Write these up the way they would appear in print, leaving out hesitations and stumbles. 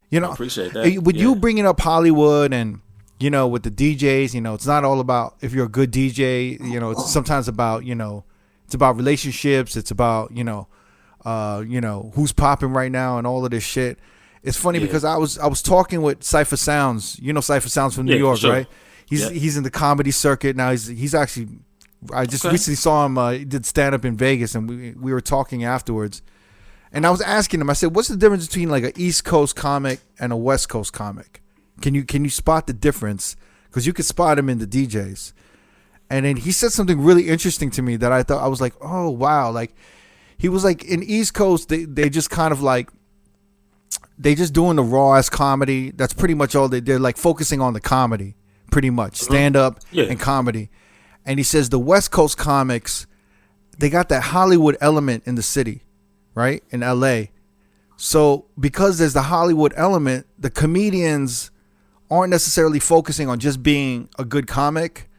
You I know, appreciate that. with Yeah. you bringing up Hollywood and with the DJs, it's not all about if you're a good DJ. It's sometimes about it's about relationships. It's about who's popping right now and all of this shit. It's funny Yeah. because I was talking with Cypher Sounds. Cypher Sounds from New Yeah, for York, sure. right? He's in the comedy circuit now. He's actually. I just recently saw him. He did stand up in Vegas, and we were talking afterwards. And I was asking him. I said, "What's the difference between like an East Coast comic and a West Coast comic? Can you spot the difference? Because you could spot him in the DJs." And then he said something really interesting to me that I thought I was like, "Oh wow!" Like he was like, in East Coast, they just kind of like they just doing the raw ass comedy. That's pretty much all they did, like focusing on the comedy, pretty much stand up and comedy. And he says the West Coast comics, they got that Hollywood element in the city, right? In LA. So because there's the Hollywood element, the comedians aren't necessarily focusing on just being a good comic.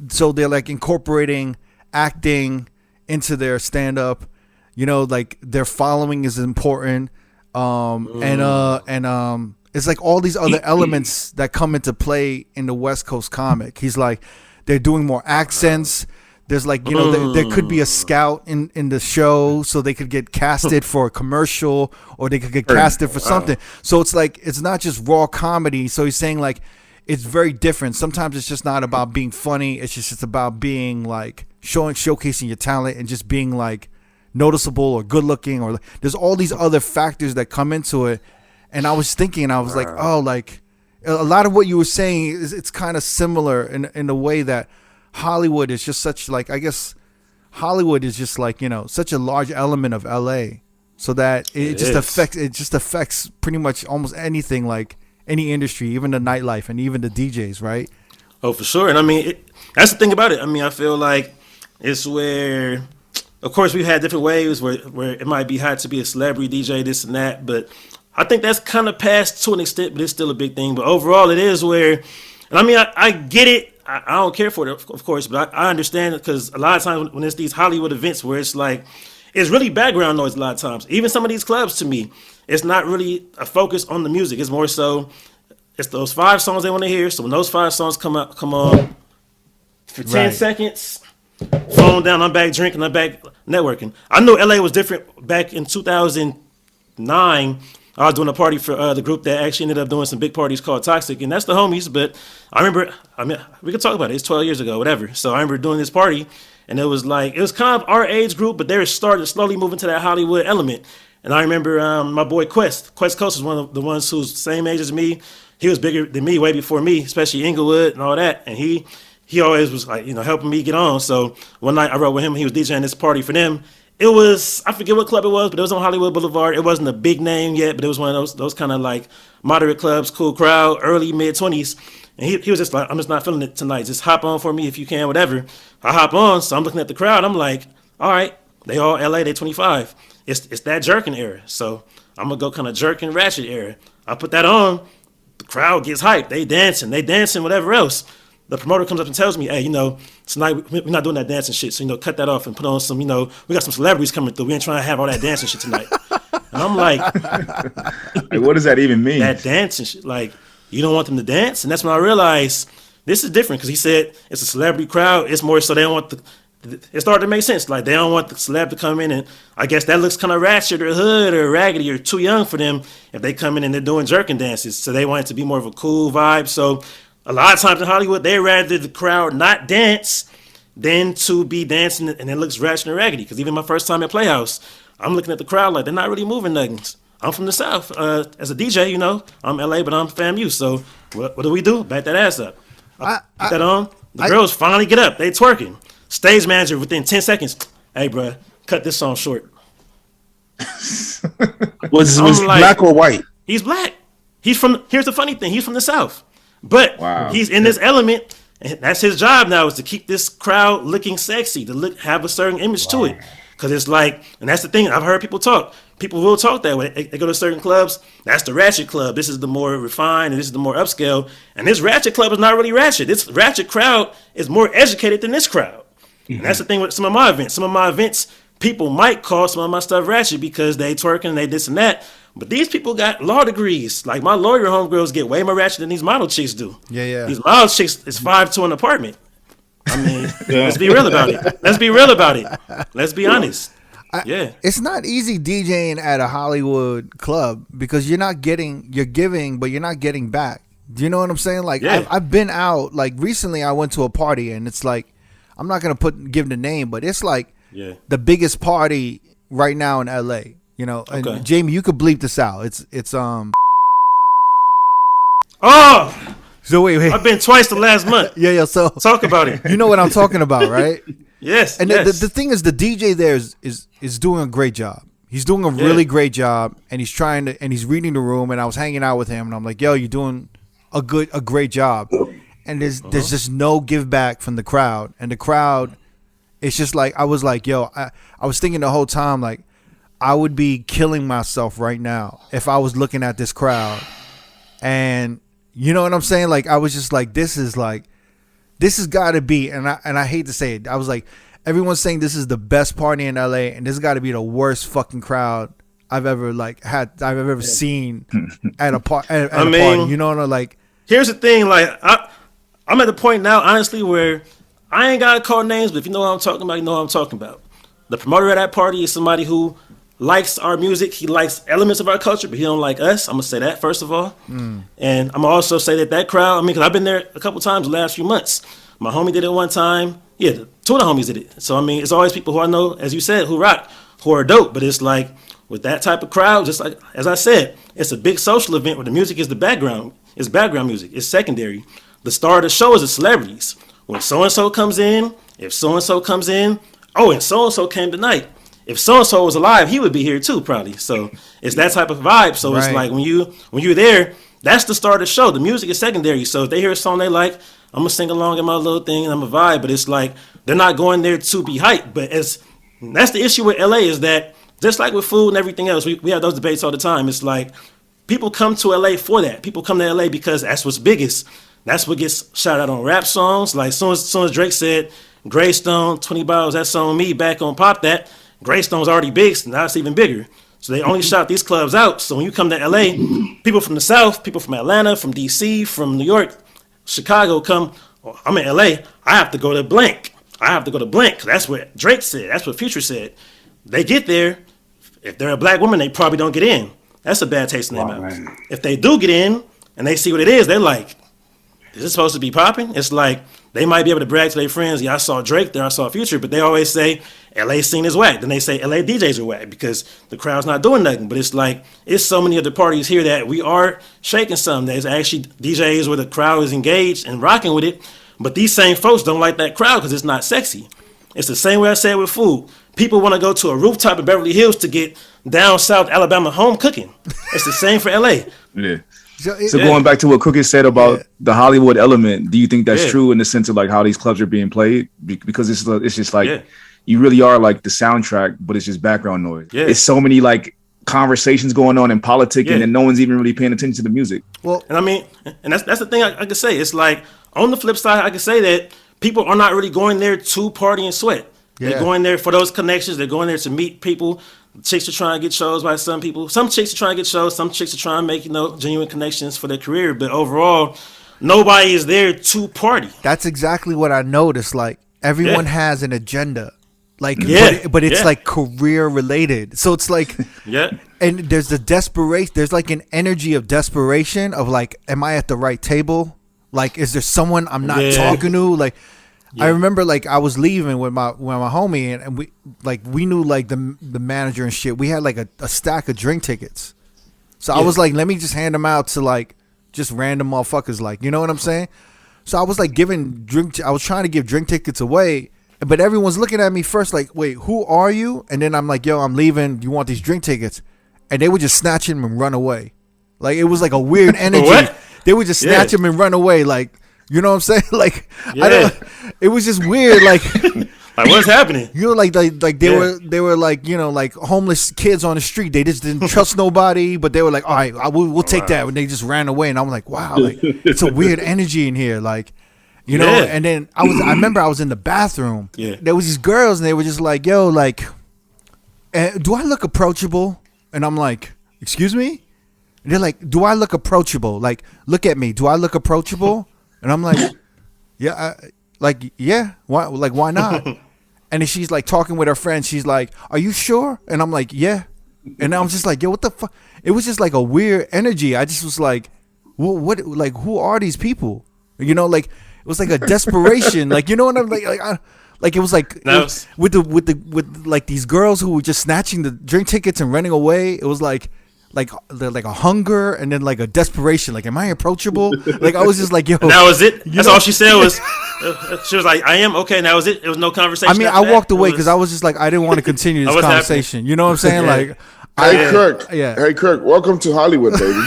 So they're like incorporating acting into their stand up. Like their following is important. And it's like all these other elements that come into play in the West Coast comic. He's like, they're doing more accents. There's like, there could be a scout in the show, so they could get casted for a commercial, or they could get casted for something. So it's like, it's not just raw comedy. So he's saying like, it's very different. Sometimes it's just not about being funny. It's just about being like showcasing your talent and just being like noticeable or good looking, or there's all these other factors that come into it. And I was thinking, I was like, oh, like a lot of what you were saying is it's kind of similar in the way that Hollywood is just such like, I guess Hollywood is just like, such a large element of LA, so that it just affects pretty much almost anything, like any industry, even the nightlife and even the DJs, right? Oh, for sure. And I mean, that's the thing about it. I mean, I feel like it's where, of course, we've had different waves where it might be hot to be a celebrity DJ, this and that, but I think that's kind of past to an extent, but it's still a big thing. But overall, it is where, and I mean, I get it. I don't care for it, of course, but I understand it, because a lot of times when it's these Hollywood events where it's like, it's really background noise a lot of times. Even some of these clubs, to me, it's not really a focus on the music. It's more so, it's those 5 songs they want to hear. So when those 5 songs come on for 10 seconds, phone down, I'm back drinking, I'm back networking. I know LA was different back in 2009. I was doing a party for the group that actually ended up doing some big parties called R-Tistic, and that's the homies. But I remember, we could talk about it. It's 12 years ago, whatever. So I remember doing this party, and it was kind of our age group, but they were starting to slowly move into that Hollywood element. And I remember my boy Quest Coast was one of the ones who's the same age as me. He was bigger than me, way before me, especially Inglewood and all that. And he always was like, helping me get on. So one night I rode with him. He was DJing this party for them. It was, I forget what club it was, but it was on Hollywood Boulevard. It wasn't a big name yet, but it was one of those kind of like moderate clubs, cool crowd, early, mid-20s. And he was just like, I'm just not feeling it tonight. Just hop on for me if you can, whatever. I hop on, so I'm looking at the crowd. I'm like, all right, they all LA, they 25. It's that jerking era. So I'm going to go kind of jerking ratchet era. I put that on. The crowd gets hyped. They dancing, whatever else. The promoter comes up and tells me, hey, tonight we're not doing that dancing shit. So, cut that off and put on some, we got some celebrities coming through. We ain't trying to have all that dancing shit tonight. And I'm like, what does that even mean? That dancing shit. Like, you don't want them to dance? And that's when I realized this is different, because he said it's a celebrity crowd. It's more so they don't want it started to make sense. Like, they don't want the celeb to come in, and I guess that looks kind of ratchet or hood or raggedy or too young for them if they come in and they're doing jerking dances. So they want it to be more of a cool vibe. So a lot of times in Hollywood, they rather the crowd not dance than to be dancing and it looks ratchet and raggedy. Because even my first time at Playhouse, I'm looking at the crowd like they're not really moving nuggets. I'm from the South. As a DJ, I'm LA, but I'm FAMU. So what do? Back that ass up. I put that on. The girls finally get up. They twerking. Stage manager within 10 seconds. Hey, bro, cut this song short. was like, black or white? He's black. Here's the funny thing. He's from the South. But he's in this element, and that's his job now, is to keep this crowd looking sexy, to have a certain image to it. Because it's like, and that's the thing, I've heard people talk. People will talk that way. They go to certain clubs, that's the ratchet club. This is the more refined, and this is the more upscale. And this ratchet club is not really ratchet. This ratchet crowd is more educated than this crowd. And that's the thing with some of my events. Some of my events, people might call some of my stuff ratchet because they twerking and they this and that. But these people got law degrees. Like my lawyer homegirls get way more ratchet than these model chicks do. Yeah. These model chicks is 5'2" an apartment. I mean, let's be real about it. Let's be honest. It's not easy DJing at a Hollywood club because you're giving, but you're not getting back. Do you know what I'm saying? Like I've been out. Like recently, I went to a party and it's like I'm not gonna give the name, but it's like the biggest party right now in LA. You know, and Jamie, you could bleep this out. It's Oh, so wait. I've been twice the last month. Yeah. So talk about it. You know what I'm talking about, right? Yes. And the thing is, the DJ there is doing a great job. He's doing a really great job, and he's reading the room. And I was hanging out with him, and I'm like, "Yo, you're doing a great job." And there's just no give back from the crowd, and the crowd, it's just like I was like, "Yo," I was thinking the whole time like, I would be killing myself right now if I was looking at this crowd, and you know what I'm saying? Like I was just like, this has got to be, and I hate to say it, I was like, everyone's saying this is the best party in LA, and this has got to be the worst fucking crowd I've ever seen at a party. You know, like here's the thing, like I'm at the point now, honestly, where I ain't gotta call names, but if you know what I'm talking about, you know what I'm talking about. The promoter at that party is somebody who likes our music. He likes elements of our culture, but he don't like us. I'm gonna say that first of all, and I'm gonna also say that crowd. I mean, because I've been there a couple times the last few months. My homie did it one time. Yeah, two of the homies did it. So I mean, it's always people who I know, as you said, who rock, who are dope. But it's like with that type of crowd, just like as I said, it's a big social event where the music is the background. It's background music. It's secondary. The star of the show is the celebrities. When so and so comes in, if so and so comes in, oh, and so and so came tonight. If so and so was alive, he would be here too, probably. So it's that type of vibe. So It's like when you're there, that's the start of the show. The music is secondary. So if they hear a song they like, I'm gonna sing along in my little thing and I'm a vibe. But it's like they're not going there to be hyped. But that's the issue with LA is that just like with food and everything else, we have those debates all the time. It's like people come to LA for that. People come to LA because that's what's biggest. That's what gets shouted out on rap songs. Like soon as Drake said, Greystone, 20 bottles, that's on me, back on Pop That. Greystone's already big, so now it's even bigger. So they only shout these clubs out. So when you come to LA, people from the South, people from Atlanta, from DC, from New York, Chicago come, oh, I'm in LA, I have to go to blank. Because that's what Drake said. That's what Future said. They get there. If they're a black woman, they probably don't get in. That's a bad taste in their mouth. If they do get in and they see what it is, they're like, is this supposed to be popping? It's like they might be able to brag to their friends, yeah, I saw Drake there, I saw Future, but they always say LA scene is whack. Then they say LA DJs are whack because the crowd's not doing nothing. But it's like, it's so many other parties here that we are shaking something. There's actually DJs where the crowd is engaged and rocking with it. But these same folks don't like that crowd because it's not sexy. It's the same way I said with food. People want to go to a rooftop in Beverly Hills to get down South Alabama home cooking. It's the same for LA. Yeah. So going back to what Cookie said about the Hollywood element, do you think that's true in the sense of like how these clubs are being played? Because it's just like you really are like the soundtrack, but it's just background noise. Yeah. It's so many like conversations going on in politics, and no one's even really paying attention to the music. Well, and I mean, and that's the thing I could say. It's like on the flip side, I could say that people are not really going there to party and sweat. Yeah. They're going there for those connections. They're going there to meet people. Chicks are trying to get shows by some people. Some chicks are trying to get shows. Some chicks are trying to make, genuine connections for their career. But overall, nobody is there to party. That's exactly what I noticed. Like everyone has an agenda. Like, but it's like career related. So it's like, and there's the desperation. There's like an energy of desperation of like, am I at the right table? Like, is there someone I'm not talking to? Like, I remember like I was leaving with my homie and we knew like the manager and shit. We had like a stack of drink tickets. So I was like, let me just hand them out to like just random motherfuckers. Like, you know what I'm saying? So I was like I was trying to give drink tickets away, but everyone's looking at me first like, wait, who are you? And then I'm like, yo, I'm leaving. You want these drink tickets? And they would just snatch them and run away. Like it was like a weird energy. They would just snatch them and run away. Like, you know what I'm saying? Like, it was just weird. Like, like what's happening? You know, like they were like, like homeless kids on the street. They just didn't trust nobody, but they were like, all right, we'll take that. And they just ran away. And I'm like, wow, like it's a weird energy in here. Like, you know, and then I remember I was in the bathroom. Yeah. There was these girls and they were just like, yo, like, do I look approachable? And I'm like, excuse me? And they're like, do I look approachable? Like, look at me. Do I look approachable? And I'm like, yeah, why not? And then she's like talking with her friend. She's like, are you sure? And I'm like, yeah. And I was just like, yo, what the fuck? It was just like a weird energy. I just was like, what like, who are these people? You know, like, it was like a desperation. Like, you know what I'm like it was like with like these girls who were just snatching the drink tickets and running away. It was like a hunger and then like a desperation. Like, am I approachable? Like, I was just like, yo. That was it. That's all she said was. She was like, I am. Okay, that was it. There was no conversation. I mean, I walked away because I was just like, I didn't want to continue this conversation. Happening? You know what I'm saying? Yeah. Like, Hey, Kirk, welcome to Hollywood, baby.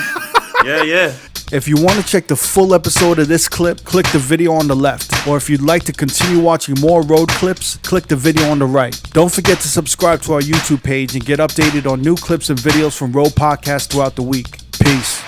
Yeah. If you want to check the full episode of this clip, click the video on the left. Or if you'd like to continue watching more road clips, click the video on the right. Don't forget to subscribe to our YouTube page and get updated on new clips and videos from Road Podcast throughout the week. Peace.